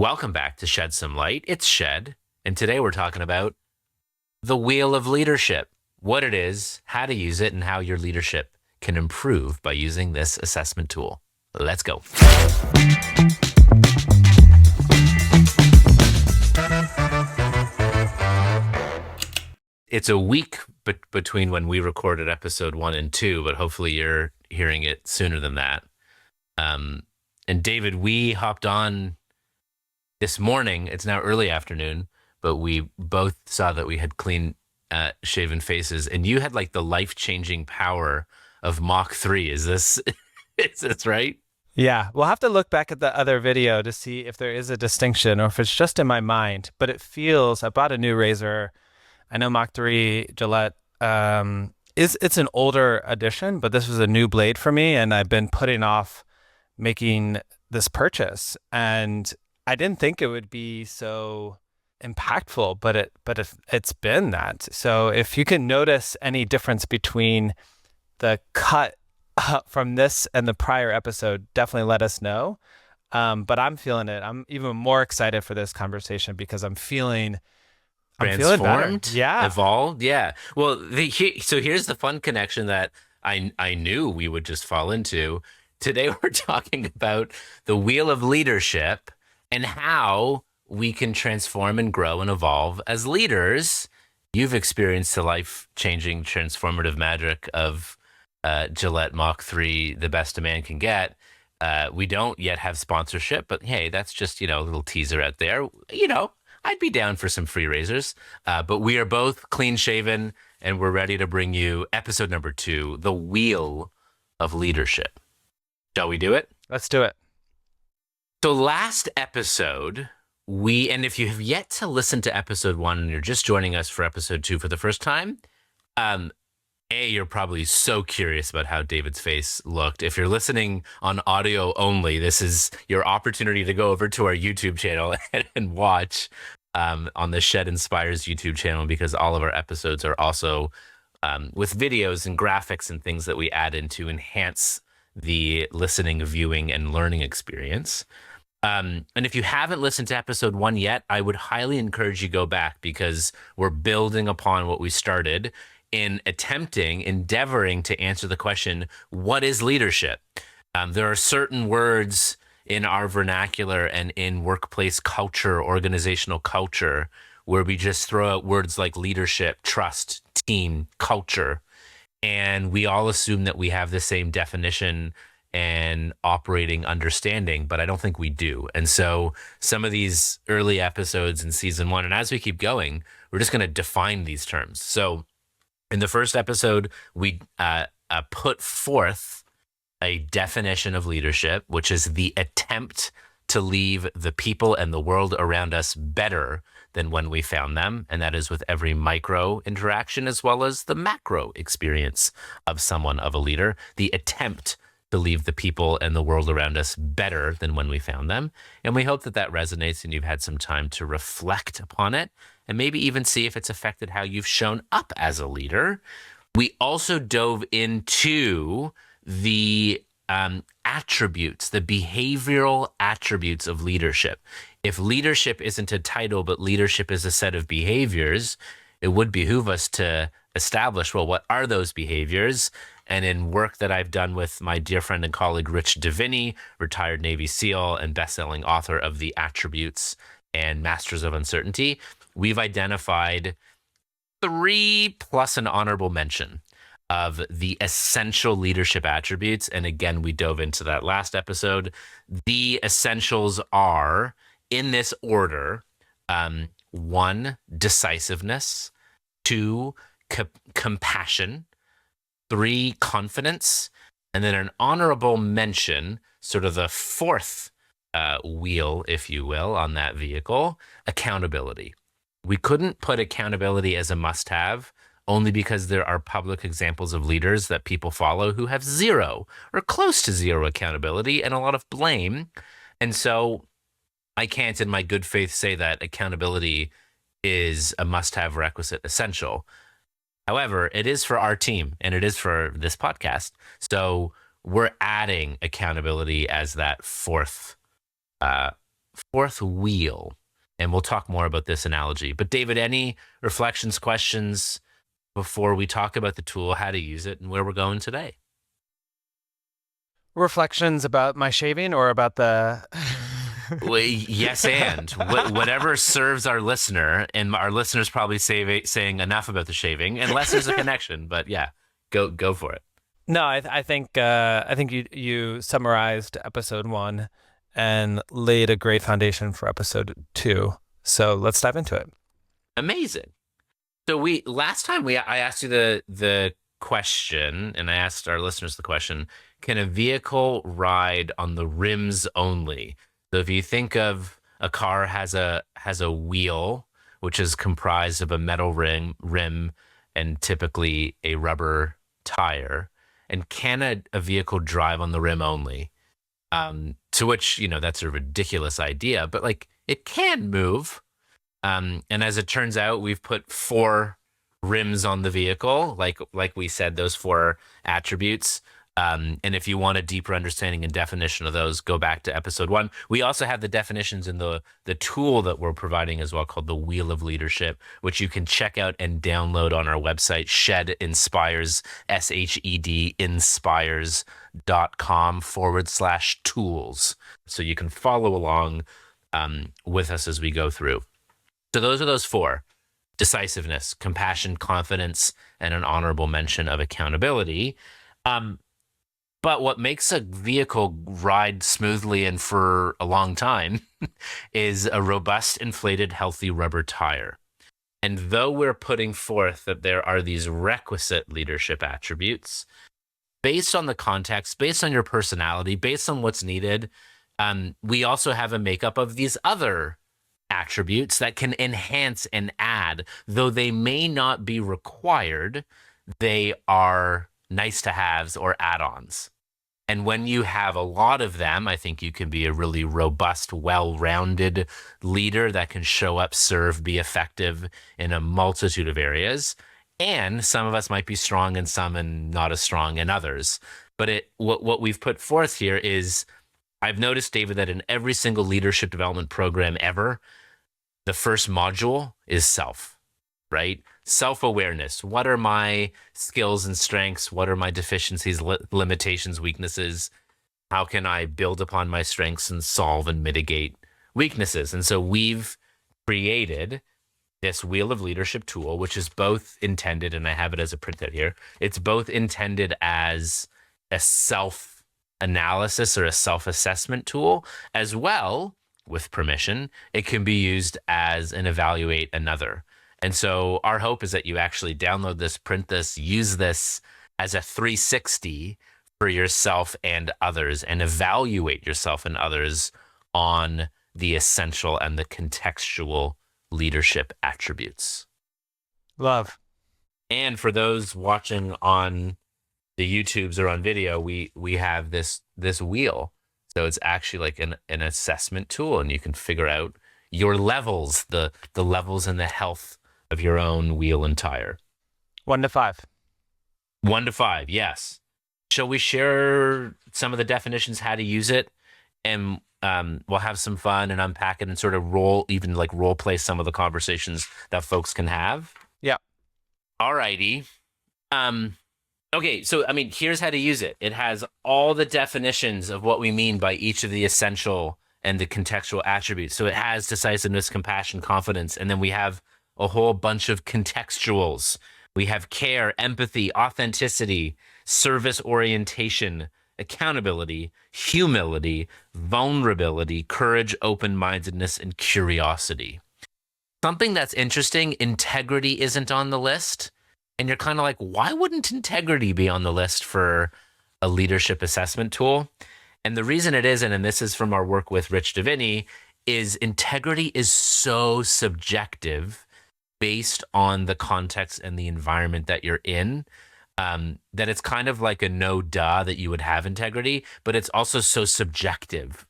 Welcome back to Shed Some Light. It's Shed, and today we're talking about the wheel of leadership, what it is, how to use it, and how your leadership can improve by using this assessment tool. Let's go. It's a week between when we recorded episode 1 and 2, but hopefully you're hearing it sooner than that. And David, we hopped on this morning. It's now early afternoon, but we both saw that we had clean shaven faces, and you had like the life-changing power of Mach 3. Is this right? Yeah, we'll have to look back at the other video to see if there is a distinction or if it's just in my mind. But it feels, I bought a new razor. I know Mach 3 Gillette it's an older edition, but this was a new blade for me, and I've been putting off making this purchase. And I didn't think it would be so impactful, but it's been that. So if you can notice any difference between the cut from this and the prior episode, definitely let us know. But I'm feeling it. I'm even more excited for this conversation because I'm feeling Transformed, yeah, evolved, yeah. Well, so here's the fun connection that I knew we would just fall into. Today we're talking about the wheel of leadership and how we can transform and grow and evolve as leaders. You've experienced the life-changing, transformative magic of Gillette Mach 3, the best a man can get. We don't yet have sponsorship, but hey, that's just, a little teaser out there. I'd be down for some free razors. But we are both clean-shaven, and we're ready to bring you episode number 2, The Wheel of Leadership. Shall we do it? Let's do it. So last episode, and if you have yet to listen to episode 1 and you're just joining us for episode 2 for the first time, you're probably so curious about how David's face looked. If you're listening on audio only, this is your opportunity to go over to our YouTube channel and watch on the Shed Inspires YouTube channel, because all of our episodes are also with videos and graphics and things that we add in to enhance the listening, viewing, and learning experience. And if you haven't listened to episode 1 yet, I would highly encourage you to go back, because we're building upon what we started in endeavoring to answer the question, what is leadership? There are certain words in our vernacular and in workplace culture, organizational culture, where we just throw out words like leadership, trust, team, culture, and we all assume that we have the same definition and operating understanding, but I don't think we do. And so some of these early episodes in season 1, and as we keep going, we're just going to define these terms. So in the first episode, we put forth a definition of leadership, which is the attempt to leave the people and the world around us better than when we found them. And that is with every micro interaction as well as the macro experience of a leader. The attempt to leave the people and the world around us better than when we found them. And we hope that that resonates and you've had some time to reflect upon it and maybe even see if it's affected how you've shown up as a leader. We also dove into the attributes, the behavioral attributes of leadership. If leadership isn't a title, but leadership is a set of behaviors, it would behoove us to establish, well, what are those behaviors? And in work that I've done with my dear friend and colleague, Rich Diviney, retired Navy SEAL and best-selling author of The Attributes and Masters of Uncertainty, we've identified 3 plus an honorable mention of the essential leadership attributes. And again, we dove into that last episode. The essentials are, in this order, 1, decisiveness, 2, compassion, 3, confidence, and then an honorable mention, sort of the 4th wheel, if you will, on that vehicle, accountability. We couldn't put accountability as a must-have, only because there are public examples of leaders that people follow who have 0 or close to 0 accountability and a lot of blame. And so I can't, in my good faith, say that accountability is a must-have, requisite, essential. However, it is for our team and it is for this podcast. So we're adding accountability as that 4th fourth wheel. And we'll talk more about this analogy. But David, any reflections, questions before we talk about the tool, how to use it, and where we're going today? Reflections about my shaving or about the. Well, yes, and whatever serves our listener, and our listeners probably saying enough about the shaving, unless there's a connection. But yeah, go for it. No, I think you summarized episode 1 and laid a great foundation for episode 2. So let's dive into it. Amazing. So last time I asked you the question, and I asked our listeners the question: can a vehicle ride on the rims only? So if you think of a car has a wheel, which is comprised of a metal rim and typically a rubber tire, and can a vehicle drive on the rim only? To which, that's a ridiculous idea, but like it can move. And as it turns out, we've put 4 rims on the vehicle, like we said, those 4 attributes. And if you want a deeper understanding and definition of those, go back to episode 1. We also have the definitions in the tool that we're providing as well, called the Wheel of Leadership, which you can check out and download on our website, Shed Inspires, SHED inspires.com/tools. So you can follow along with us as we go through. So those are those 4: decisiveness, compassion, confidence, and an honorable mention of accountability. But what makes a vehicle ride smoothly and for a long time is a robust, inflated, healthy rubber tire. And though we're putting forth that there are these requisite leadership attributes, based on the context, based on your personality, based on what's needed, we also have a makeup of these other attributes that can enhance and add. Though they may not be required, they are nice to haves or add-ons. And when you have a lot of them, I think you can be a really robust, well-rounded leader that can show up, serve, be effective in a multitude of areas. And some of us might be strong in some and not as strong in others. But what we've put forth here is, I've noticed, David, that in every single leadership development program ever, the first module is self, right? Self-awareness. What are my skills and strengths? What are my deficiencies, limitations, weaknesses? How can I build upon my strengths and solve and mitigate weaknesses? And so we've created this Wheel of Leadership tool, which is both intended, and I have it as a printout here, it's both intended as a self-analysis or a self-assessment tool, as well, with permission, it can be used as an evaluate another. And so our hope is that you actually download this, print this, use this as a 360 for yourself and others, and evaluate yourself and others on the essential and the contextual leadership attributes. Love. And for those watching on the YouTubes or on video, we have this wheel. So it's actually like an assessment tool, and you can figure out your levels, the levels and the health of your own wheel and tire. 1 to 5. 1 to 5, yes. Shall we share some of the definitions, how to use it, and we'll have some fun and unpack it and sort of role play some of the conversations that folks can have? Yeah. All righty. Okay, so here's how to use it. It has all the definitions of what we mean by each of the essential and the contextual attributes. So it has decisiveness, compassion, confidence, and then we have a whole bunch of contextuals. We have care, empathy, authenticity, service orientation, accountability, humility, vulnerability, courage, open-mindedness, and curiosity. Something that's interesting, integrity isn't on the list. And you're kind of like, why wouldn't integrity be on the list for a leadership assessment tool? And the reason it isn't, and this is from our work with Rich Davini, is integrity is so subjective based on the context and the environment that you're in, that it's kind of like a no duh that you would have integrity, but it's also so subjective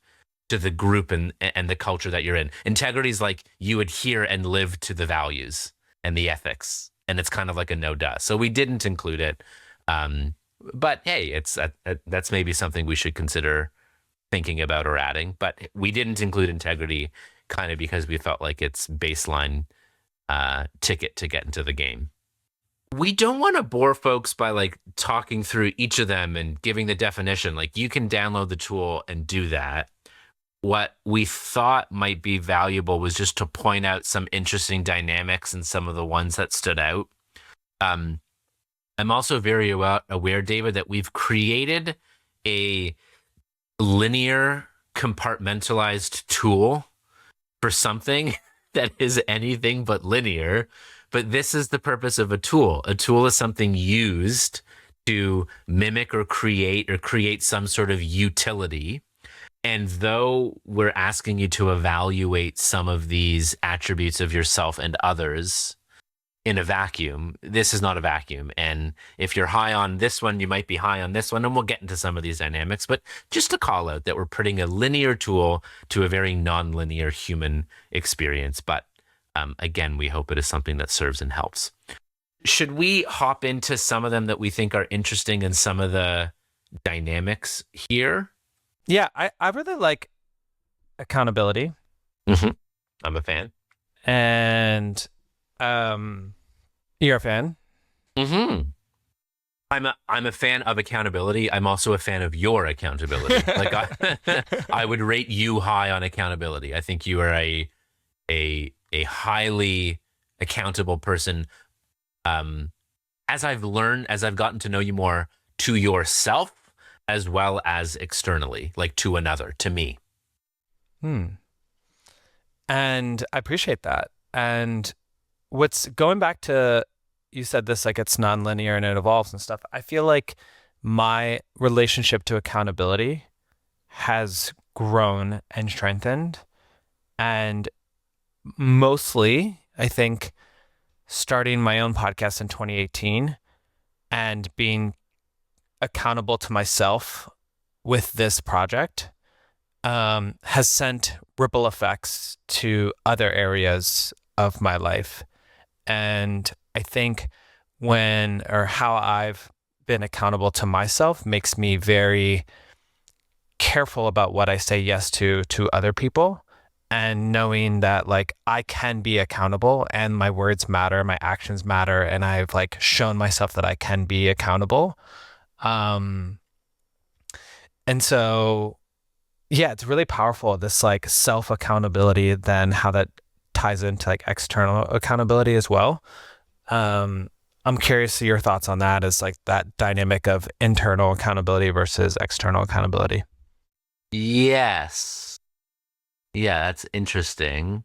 to the group and the culture that you're in. Integrity is like you adhere and live to the values and the ethics, and it's kind of like a no duh. So we didn't include it, but hey, it's that's maybe something we should consider thinking about or adding. But we didn't include integrity kind of because we felt like it's baseline ticket to get into the game. We don't want to bore folks by like talking through each of them and giving the definition. Like you can download the tool and do that. What we thought might be valuable was just to point out some interesting dynamics and some of the ones that stood out. I'm also very aware, David, that we've created a linear compartmentalized tool for something that is anything but linear. But this is the purpose of a tool. A tool is something used to mimic or create some sort of utility. And though we're asking you to evaluate some of these attributes of yourself and others in a vacuum, this is not a vacuum. And if you're high on this one, you might be high on this one. And we'll get into some of these dynamics. But just to call out that we're putting a linear tool to a very non-linear human experience. But again, we hope it is something that serves and helps. Should we hop into some of them that we think are interesting and some of the dynamics here? Yeah, I really like accountability. Mm-hmm. I'm a fan. And you're a fan? Mm-hmm. I'm a fan of accountability. I'm also a fan of your accountability. Like I would rate you high on accountability. I think you are a highly accountable person. As I've gotten to know you more, to yourself as well as externally, like to another, to me. And I appreciate that. And what's going back to, you said this, like it's nonlinear and it evolves and stuff. I feel like my relationship to accountability has grown and strengthened. And mostly, I think, starting my own podcast in 2018 and being accountable to myself with this project has sent ripple effects to other areas of my life. And I think how I've been accountable to myself makes me very careful about what I say yes to other people, and knowing that like I can be accountable and my words matter, my actions matter, and I've like shown myself that I can be accountable. And so, yeah, it's really powerful, this like self accountability, then how that ties into like external accountability as well. I'm curious to your thoughts on that, as like that dynamic of internal accountability versus external accountability. Yes. Yeah, that's interesting.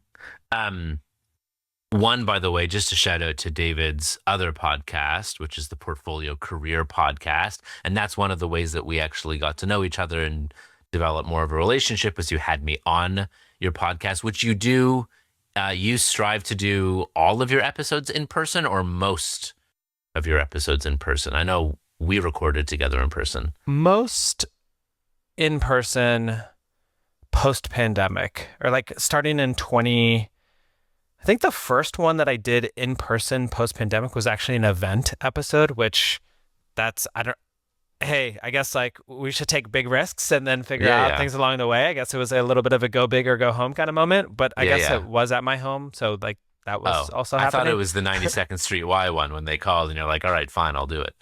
One, by the way, just a shout out to David's other podcast, which is the Portfolio Career Podcast. And that's one of the ways that we actually got to know each other and develop more of a relationship, was you had me on your podcast, which you do. You strive to do all of your episodes in person, or most of your episodes in person. I know we recorded together in person. Most in person post-pandemic, or like starting in 20. I think the first one that I did in person post-pandemic was actually an event episode, which hey, I guess like we should take big risks and then figure out things along the way. I guess it was a little bit of a go big or go home kind of moment, but I guess it was at my home. So like that was also happening. I thought it was the 92nd Street Y one when they called and you're like, all right, fine, I'll do it.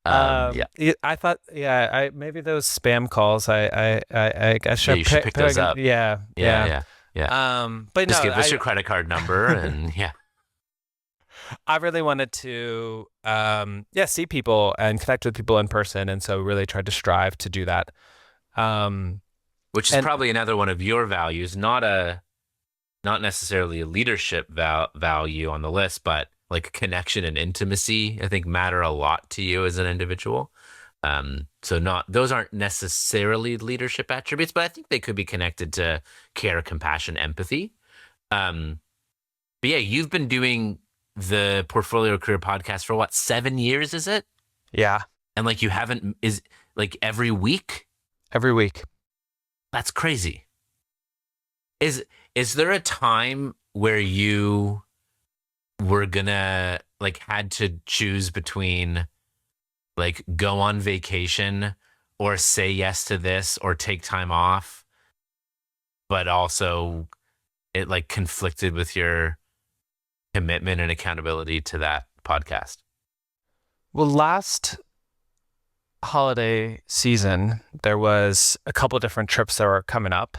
I thought, maybe those spam calls, I should you should pick those up. Yeah. But just no, give us your credit card number and I really wanted to, see people and connect with people in person. And so really tried to strive to do that. Which is probably another one of your values, not necessarily a leadership value on the list, but like connection and intimacy, I think matter a lot to you as an individual. So those aren't necessarily leadership attributes, but I think they could be connected to care, compassion, empathy. But yeah, you've been doing the Portfolio Career Podcast for what, 7 years, is it? Yeah. And like you haven't, is like every week? Every week. That's crazy. Is there a time where you were gonna like had to choose between like go on vacation or say yes to this or take time off, but also it like conflicted with your commitment and accountability to that podcast? Well, last holiday season, there was a couple different trips that were coming up.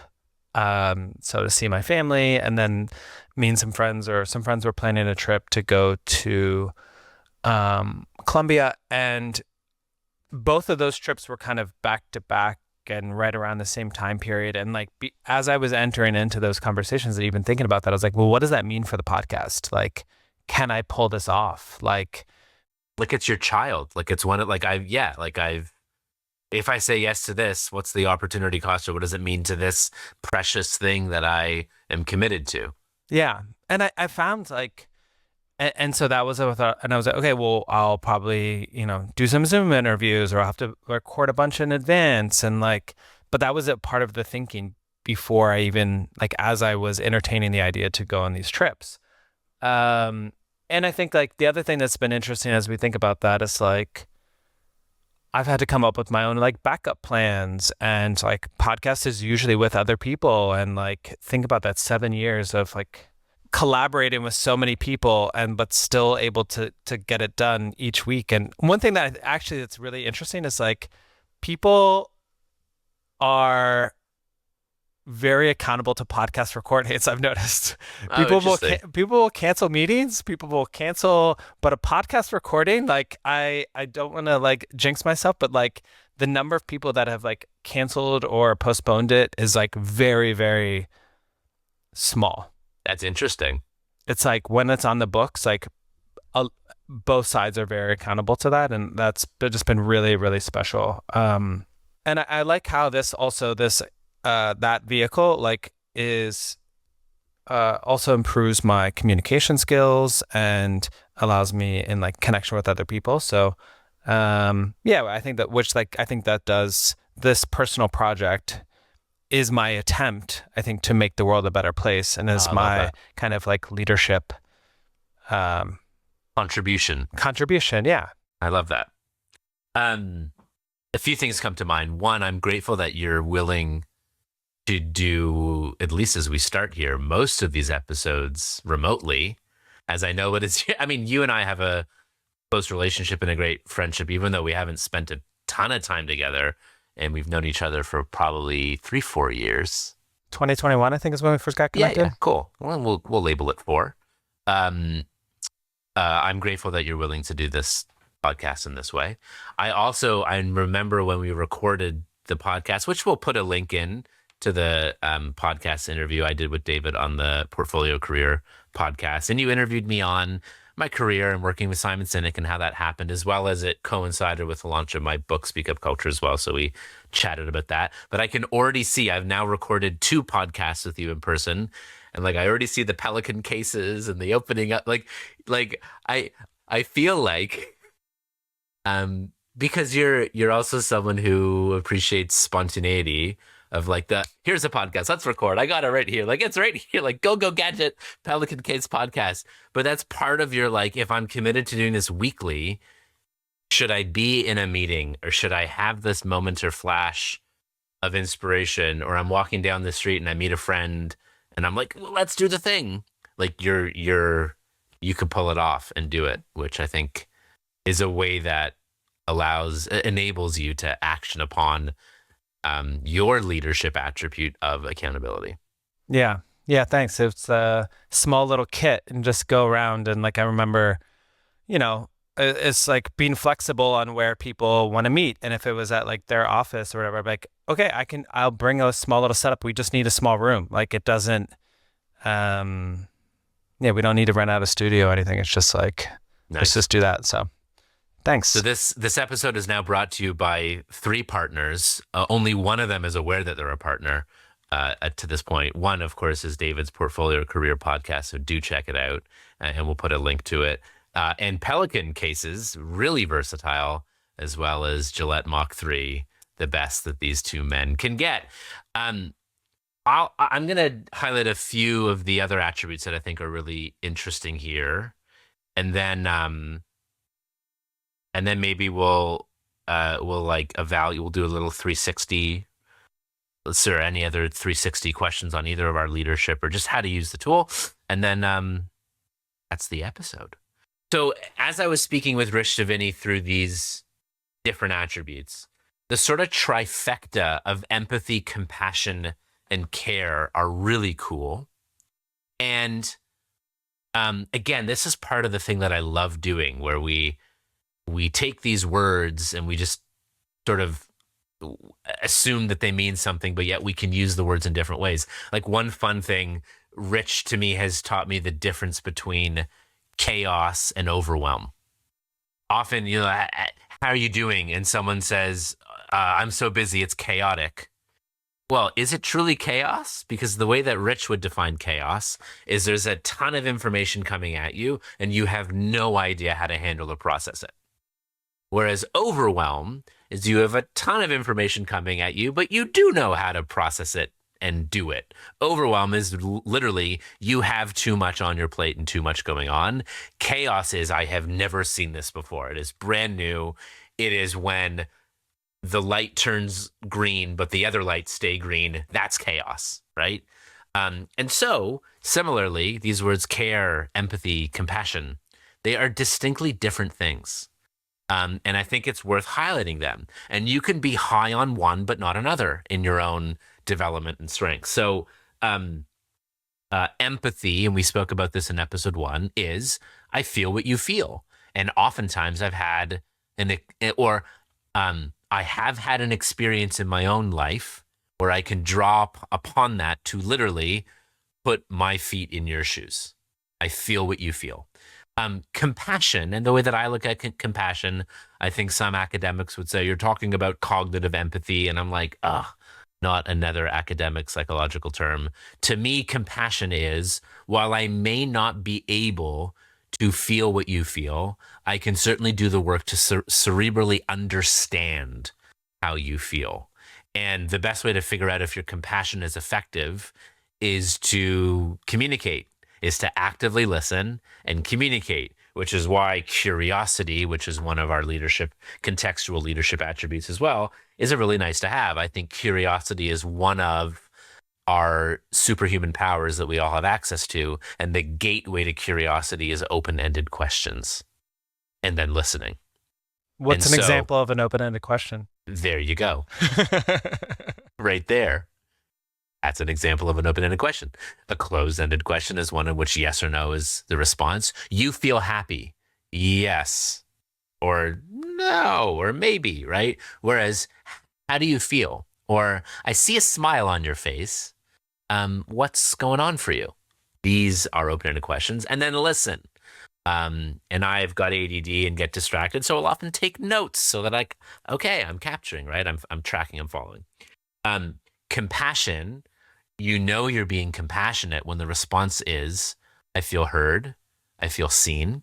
So to see my family, and then me and some friends, or some friends were planning a trip to go to Colombia, and both of those trips were kind of back to back and right around the same time period. And like, as I was entering into those conversations and even thinking about that, I was like, well, what does that mean for the podcast? Like, can I pull this off? Like it's your child. Like it's one of like if I say yes to this, what's the opportunity cost, or what does it mean to this precious thing that I am committed to? Yeah. And I found like, and so that was and I was like, okay, well, I'll probably, do some Zoom interviews, or I'll have to record a bunch in advance. And like, but that was a part of the thinking before I even, like, as I was entertaining the idea to go on these trips. And I think like the other thing that's been interesting as we think about that is like, I've had to come up with my own like backup plans, and like podcast is usually with other people, and like think about that 7 years of like collaborating with so many people, and but still able to get it done each week. And one thing that actually that's really interesting is like people are very accountable to podcast record hits. I've noticed Oh, interesting. people will cancel meetings, people will cancel, but a podcast recording, like I don't want to like jinx myself, but like the number of people that have like canceled or postponed it is like very, very small. That's interesting. It's like when it's on the books, like uh, both sides are very accountable to that, and that's just been really, really special. And I like how this that vehicle like is also improves my communication skills and allows me in like connection with other people. So yeah, I think that does this personal project is my attempt, I think, to make the world a better place, and Oh, is I love my that. kind of like leadership Contribution. contribution. Yeah. I love that. Um, a few things come to mind. One, I'm grateful that you're willing to do, at least as we start here, most of these episodes remotely, as I know it is. I mean, you and I have a close relationship and a great friendship, even though we haven't spent a ton of time together, and we've known each other for probably 3-4 years. 2021, I think, is when we first got Yeah, connected. yeah, cool. Well, we'll label it 4. Um, I'm grateful that you're willing to do this podcast in this way. I remember when we recorded the podcast, which we'll put a link in to the podcast interview I did with David on the Portfolio Career podcast, and you interviewed me on my career and working with Simon Sinek and how that happened, as well as it coincided with the launch of my book, Speak Up Culture, as well. So we chatted about that. But I can already see I've now recorded 2 podcasts with you in person, and like I already see the Pelican cases and the opening up. Like I feel like because you're also someone who appreciates spontaneity of like here's a podcast, let's record, I got it right here, like it's right here, like go gadget Pelican Case podcast. But that's part of your like, if I'm committed to doing this weekly, should I be in a meeting, or should I have this moment or flash of inspiration, or I'm walking down the street and I meet a friend and I'm like, well, let's do the thing. Like you could pull it off and do it, which I think is a way that enables you to action upon your leadership attribute of accountability. Yeah. Yeah. Thanks. It's a small little kit and just go around. And like, I remember, it's like being flexible on where people want to meet. And if it was at like their office or whatever, I'd be like, okay, I'll bring a small little setup. We just need a small room. Like it doesn't, yeah, we don't need to rent out a studio or anything. It's just like, let's Nice. just do that. So thanks. So this episode is now brought to you by 3 partners. Only one of them is aware that they're a partner to this point. One, of course, is David's Portfolio Career podcast, so do check it out, and we'll put a link to it. And Pelican cases, really versatile, as well as Gillette Mach 3, the best that these 2 men can get. I'm going to highlight a few of the other attributes that I think are really interesting here, and then maybe we'll we'll like evaluate. We'll do a little 360. Or any other 360 questions on either of our leadership or just how to use the tool, and then that's the episode. So as I was speaking with Rich Davini through these different attributes, the sort of trifecta of empathy, compassion, and care are really cool. And again, this is part of the thing that I love doing, where we take these words and we just sort of assume that they mean something, but yet we can use the words in different ways. Like one fun thing, Rich to me has taught me the difference between chaos and overwhelm. Often, how are you doing? And someone says, I'm so busy, it's chaotic. Well, is it truly chaos? Because the way that Rich would define chaos is there's a ton of information coming at you and you have no idea how to handle or process it. Whereas overwhelm is you have a ton of information coming at you, but you do know how to process it and do it. Overwhelm is literally you have too much on your plate and too much going on. Chaos is I have never seen this before. It is brand new. It is when the light turns green, but the other lights stay green. That's chaos, right? And so similarly, these words care, empathy, compassion, they are distinctly different things. And I think it's worth highlighting them. And you can be high on one, but not another in your own development and strength. So empathy, and we spoke about this in episode 1, is I feel what you feel. And oftentimes I've had I have had an experience in my own life where I can draw upon that to literally put my feet in your shoes. I feel what you feel. Compassion, and the way that I look at compassion, I think some academics would say you're talking about cognitive empathy, and I'm like, not another academic psychological term. To me, compassion is, while I may not be able to feel what you feel, I can certainly do the work to cerebrally understand how you feel. And the best way to figure out if your compassion is effective is to communicate, is to actively listen and communicate, which is why curiosity, which is one of our contextual leadership attributes as well, is a really nice to have. I think curiosity is one of our superhuman powers that we all have access to. And the gateway to curiosity is open-ended questions and then listening. What's an example of an open-ended question? There you go. Right there. That's an example of an open-ended question. A closed-ended question is one in which yes or no is the response. You feel happy. Yes. Or no, or maybe, right? Whereas, how do you feel? Or I see a smile on your face. What's going on for you? These are open-ended questions. And then listen. And I've got ADD and get distracted, so I'll often take notes so that I'm capturing, right? I'm tracking, I'm following. Compassion, you're being compassionate when the response is, I feel heard, I feel seen,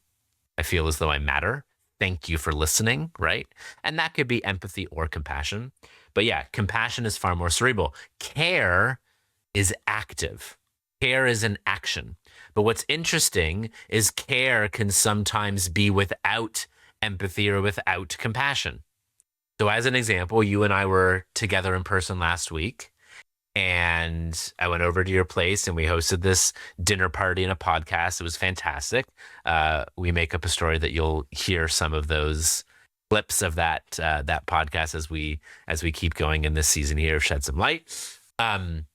I feel as though I matter. Thank you for listening, right? And that could be empathy or compassion. But yeah, compassion is far more cerebral. Care is active. Care is an action. But what's interesting is care can sometimes be without empathy or without compassion. So as an example, you and I were together in person last week, and I went over to your place and we hosted this dinner party and a podcast. It was fantastic. We make up a story that you'll hear some of those clips of that podcast as we keep going in this season here of Shed Some Light. And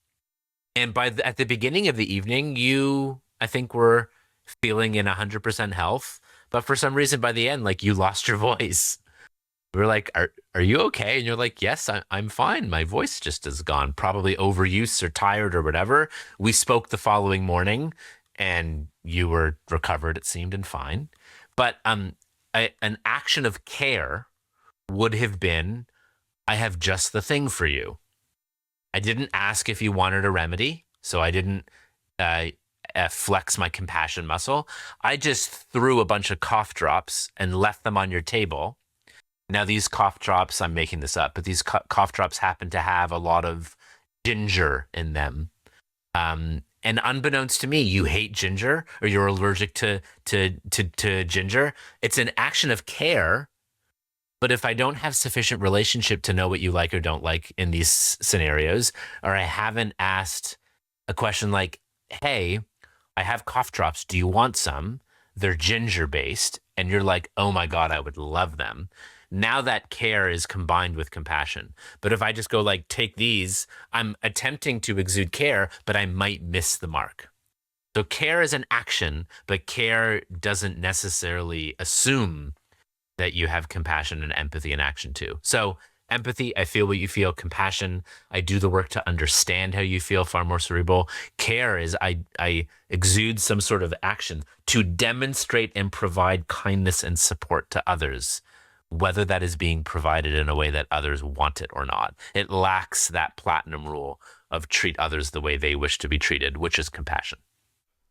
at the beginning of the evening, you, I think, were feeling in 100% health, but for some reason by the end, like, you lost your voice. We were like, are you okay? And you're like, yes, I'm fine. My voice just is gone, probably overuse or tired or whatever. We spoke the following morning and you were recovered, it seemed, and fine. But an action of care would have been, I have just the thing for you. I didn't ask if you wanted a remedy, so I didn't flex my compassion muscle. I just threw a bunch of cough drops and left them on your table. Now, these cough drops, I'm making this up, but these cough drops happen to have a lot of ginger in them. And unbeknownst to me, you hate ginger or you're allergic to ginger. It's an action of care But if I don't have sufficient relationship to know what you like or don't like in these scenarios, or I haven't asked a question like, hey, I have cough drops. Do you want some? They're ginger based. And you're like, oh my God, I would love them. Now that care is combined with compassion. But if I just go like, take these, I'm attempting to exude care, but I might miss the mark. So care is an action, but care doesn't necessarily assume that you have compassion and empathy in action too. So empathy, I feel what you feel. Compassion, I do the work to understand how you feel, far more cerebral. Care is I exude some sort of action to demonstrate and provide kindness and support to others, whether that is being provided in a way that others want it or not. It lacks that platinum rule of treat others the way they wish to be treated, which is compassion.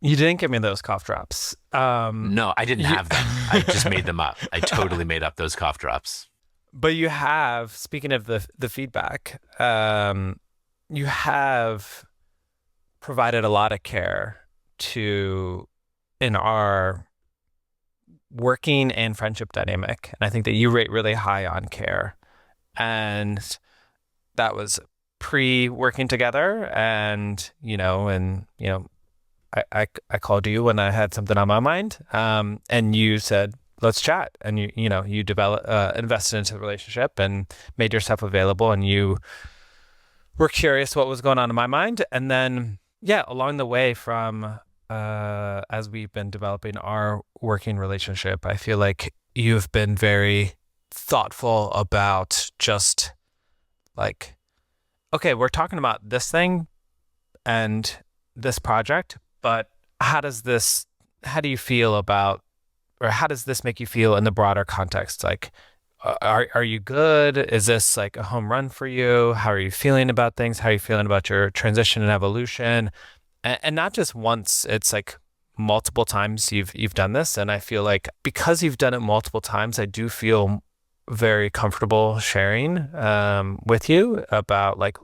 You didn't give me those cough drops. No, I didn't have them. I just made them up. I totally made up those cough drops. But you have, speaking of the feedback, you have provided a lot of care to in our working and friendship dynamic, and I think that you rate really high on care, and that was pre-working together, and I called you when I had something on my mind, and you said, let's chat. And you develop, invested into the relationship and made yourself available, and you were curious what was going on in my mind. And then, yeah, along the way from, as we've been developing our working relationship, I feel like you've been very thoughtful about just like, okay, we're talking about this thing and this project, but how do you feel about, or how does this make you feel in the broader context? Like, are you good? Is this like a home run for you? How are you feeling about things? How are you feeling about your transition and evolution? And not just once, it's like multiple times you've done this. And I feel like because you've done it multiple times, I do feel very comfortable sharing with you about like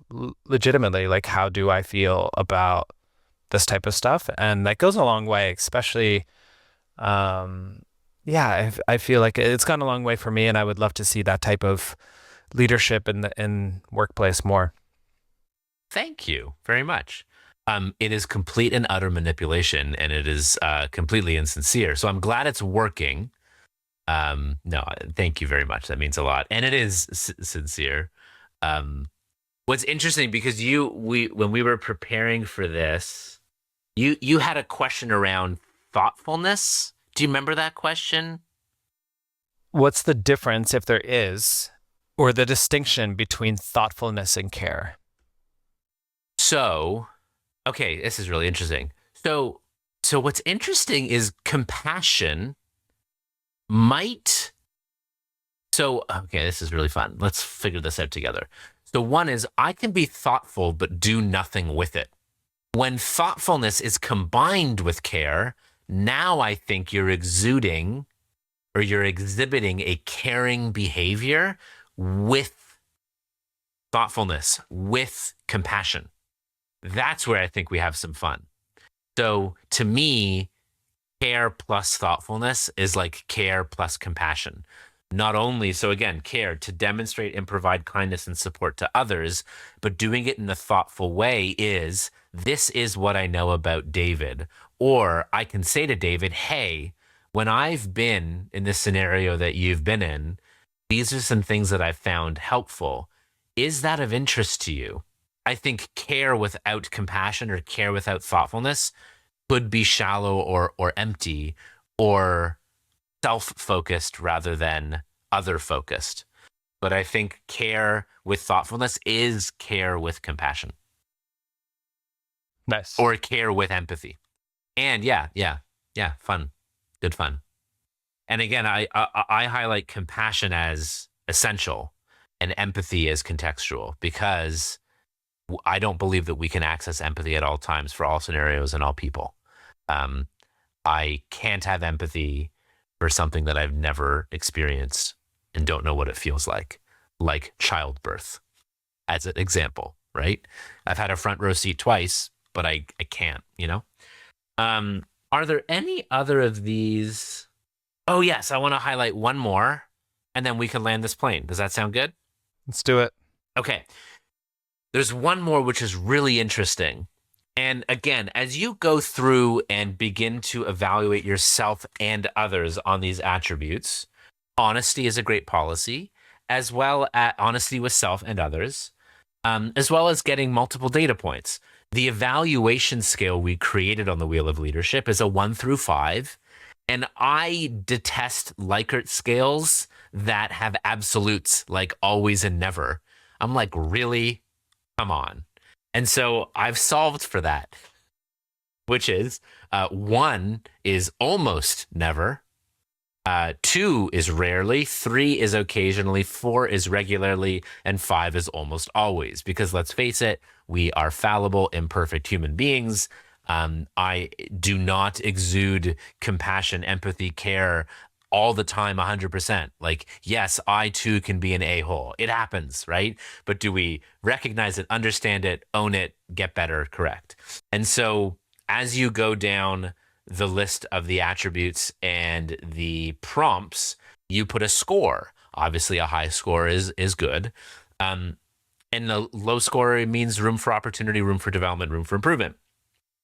legitimately, like, how do I feel about this type of stuff? And that goes a long way, especially yeah, I feel like it's gone a long way for me, and I would love to see that type of leadership in workplace more. Thank you very much. It is complete and utter manipulation, and it is completely insincere. So I'm glad it's working. No, thank you very much. That means a lot, and it is sincere. What's interesting, because when we were preparing for this, you had a question around thoughtfulness. Do you remember that question? What's the difference, if there is, or the distinction between thoughtfulness and care? So, okay, this is really interesting. So what's interesting is compassion might. So, okay, this is really fun. Let's figure this out together. So one is, I can be thoughtful but do nothing with it. When thoughtfulness is combined with care, now I think you're exuding or you're exhibiting a caring behavior with thoughtfulness, with compassion. That's where I think we have some fun. So to me, care plus thoughtfulness is like care plus compassion. Not only, so again, care to demonstrate and provide kindness and support to others, but doing it in a thoughtful way is, this is what I know about David. Or I can say to David, hey, when I've been in this scenario that you've been in, these are some things that I've found helpful. Is that of interest to you? I think care without compassion or care without thoughtfulness could be shallow or empty or self-focused rather than other-focused. But I think care with thoughtfulness is care with compassion. Nice. Or care with empathy. And yeah, fun. Good fun. And again, I highlight compassion as essential and empathy as contextual, because I don't believe that we can access empathy at all times for all scenarios and all people. I can't have empathy for something that I've never experienced and don't know what it feels like childbirth, as an example, right? I've had a front row seat twice, but I can't, Are there any other of these? Oh, yes, I want to highlight one more. and then we can land this plane. Does that sound good? Let's do it. Okay. There's one more which is really interesting. And again, as you go through and begin to evaluate yourself and others on these attributes, honesty is a great policy, as well as honesty with self and others, as well as getting multiple data points. The evaluation scale we created on the Wheel of Leadership is a 1 through 5. And I detest Likert scales that have absolutes like always and never. I'm like, really? Come on. And so I've solved for that, which is 1 is almost never. 2 is rarely, 3 is occasionally, 4 is regularly, and 5 is almost always. Because let's face it, we are fallible, imperfect human beings. I do not exude compassion, empathy, care all the time, 100%. Like, yes, I too can be an a-hole. It happens, right? But do we recognize it, understand it, own it, get better, correct? And so as you go down the list of the attributes and the prompts, you put a score. Obviously, a high score is good. And the low score means room for opportunity, room for development, room for improvement.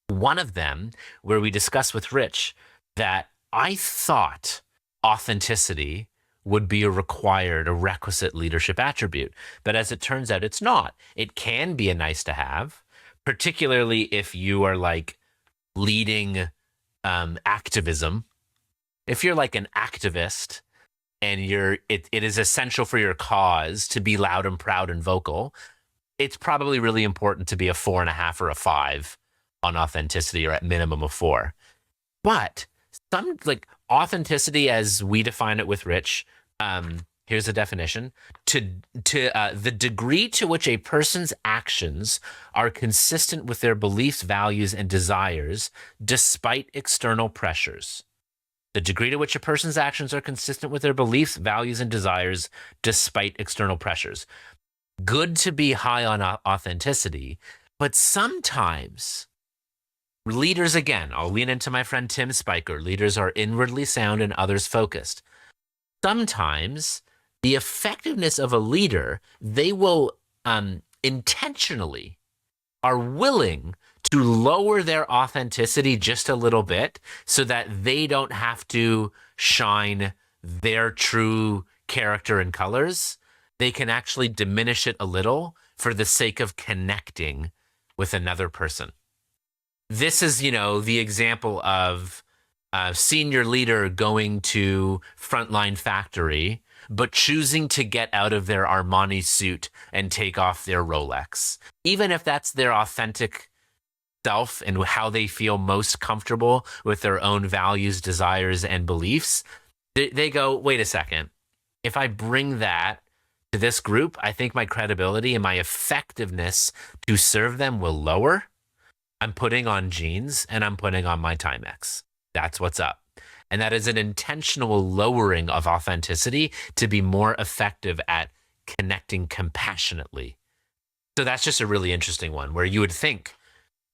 One of them, where we discussed with Rich that I thought authenticity would be a requisite leadership attribute. But as it turns out, it's not. It can be a nice to have, particularly if you are like leading activism. If you're like an activist and it is essential for your cause to be loud and proud and vocal, it's probably really important to be a 4.5 or a 5 on authenticity, or at minimum a 4. But some like authenticity, as we define it with Rich, here's the definition: to the degree to which a person's actions are consistent with their beliefs, values, and desires, despite external pressures. The degree to which a person's actions are consistent with their beliefs, values, and desires, despite external pressures. Good to be high on authenticity, but sometimes leaders, again, I'll lean into my friend Tim Spiker, leaders are inwardly sound and others focused. Sometimes the effectiveness of a leader, they will intentionally are willing to lower their authenticity just a little bit so that they don't have to shine their true character and colors. They can actually diminish it a little for the sake of connecting with another person. This is, the example of a senior leader going to frontline factory, but choosing to get out of their Armani suit and take off their Rolex. Even if that's their authentic self and how they feel most comfortable with their own values, desires, and beliefs, they go, wait a second. If I bring that to this group, I think my credibility and my effectiveness to serve them will lower. I'm putting on jeans and I'm putting on my Timex. That's what's up. And that is an intentional lowering of authenticity to be more effective at connecting compassionately. So that's just a really interesting one where you would think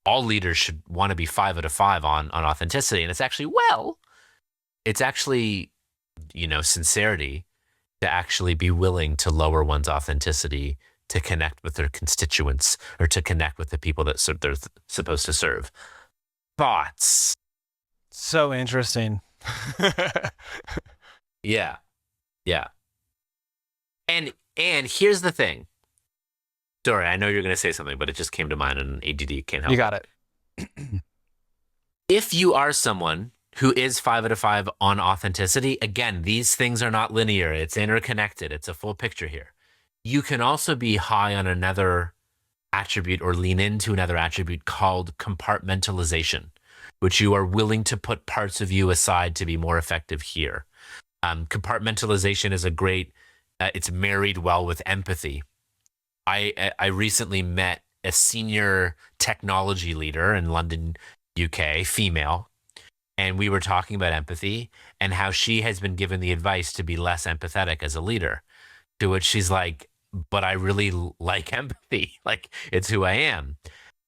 all leaders should want to be 5 out of 5 on authenticity. And it's actually, sincerity to actually be willing to lower one's authenticity to connect with their constituents or to connect with the people that they're supposed to serve. Thoughts? So interesting. Yeah. And here's the thing. Sorry, I know you're going to say something, but it just came to mind and ADD can't help. You got it. If you are someone who is 5 out of 5 on authenticity, again, these things are not linear. It's interconnected. It's a full picture here. You can also be high on another attribute or lean into another attribute called compartmentalization, which you are willing to put parts of you aside to be more effective here. Compartmentalization is it's married well with empathy. I recently met a senior technology leader in London, UK, female, and we were talking about empathy and how she has been given the advice to be less empathetic as a leader, to which she's like, but I really like empathy. Like, it's who I am.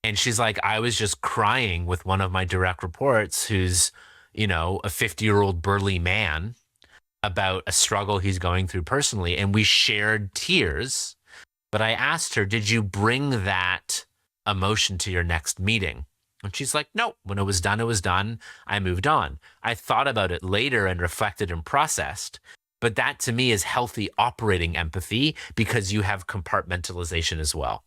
And she's like, I was just crying with one of my direct reports who's, a 50-year-old burly man about a struggle he's going through personally, and we shared tears. But I asked her, did you bring that emotion to your next meeting? And she's like, no, when it was done, it was done. I moved on. I thought about it later and reflected and processed. But that to me is healthy operating empathy because you have compartmentalization as well.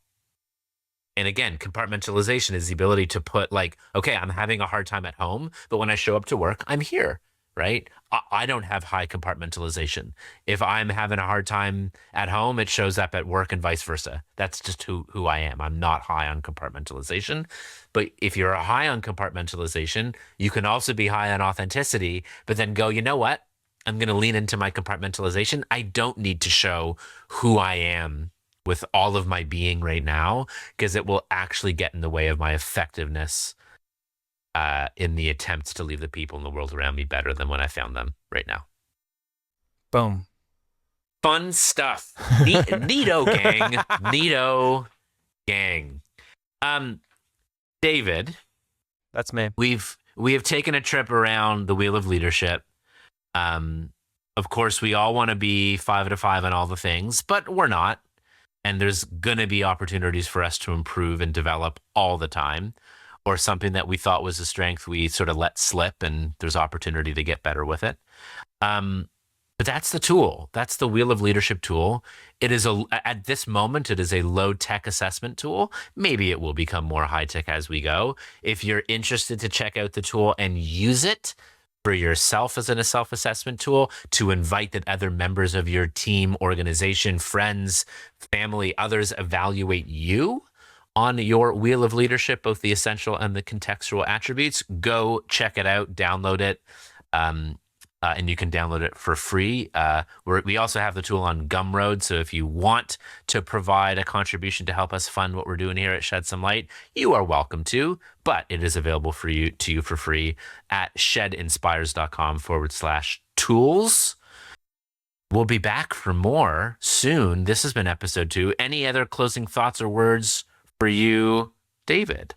And again, compartmentalization is the ability to put like, okay, I'm having a hard time at home, but when I show up to work, I'm here, right? I don't have high compartmentalization. If I'm having a hard time at home, it shows up at work and vice versa. That's just who I am. I'm not high on compartmentalization. But if you're high on compartmentalization, you can also be high on authenticity, but then go, you know what? I'm going to lean into my compartmentalization. I don't need to show who I am with all of my being right now, because it will actually get in the way of my effectiveness in the attempts to leave the people in the world around me better than when I found them right now. Boom. Fun stuff. Neato gang. Neato gang. David. That's me. We have taken a trip around the Wheel of Leadership. Of course, we all want to be 5 out of 5 on all the things, but we're not. And there's going to be opportunities for us to improve and develop all the time, or something that we thought was a strength we sort of let slip, and there's opportunity to get better with it. But that's the tool. That's the Wheel of Leadership tool. It is at this moment, it is a low-tech assessment tool. Maybe it will become more high-tech as we go. If you're interested to check out the tool and use it for yourself as a self-assessment tool, to invite that other members of your team, organization, friends, family, others evaluate you on your Wheel of Leadership, both the essential and the contextual attributes, go check it out, download it. And you can download it for free. We also have the tool on Gumroad. So if you want to provide a contribution to help us fund what we're doing here at Shed Some Light, you are welcome to, but it is available to you for free at shedinspires.com/tools. We'll be back for more soon. This has been episode 2. Any other closing thoughts or words for you, David?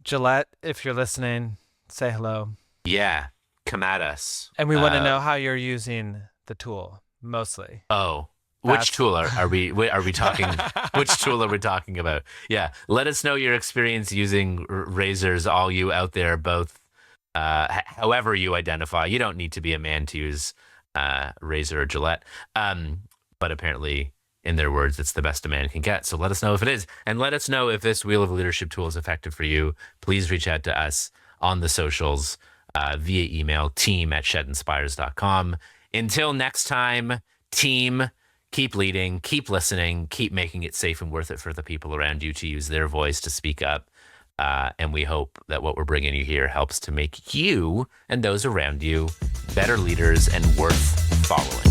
Gillette, if you're listening, say hello. Yeah. Come at us. And we want to know how you're using the tool, mostly. Oh, which tool are we talking? Which tool are we talking about? Yeah, let us know your experience using razors, all you out there, both, however you identify. You don't need to be a man to use razor or Gillette, but apparently, in their words, it's the best a man can get. So let us know if it is, and let us know if this Wheel of Leadership tool is effective for you. Please reach out to us on the socials. Via email, team@shedinspires.com. Until next time, team, keep leading, keep listening, keep making it safe and worth it for the people around you to use their voice to speak up. And we hope that what we're bringing you here helps to make you and those around you better leaders and worth following.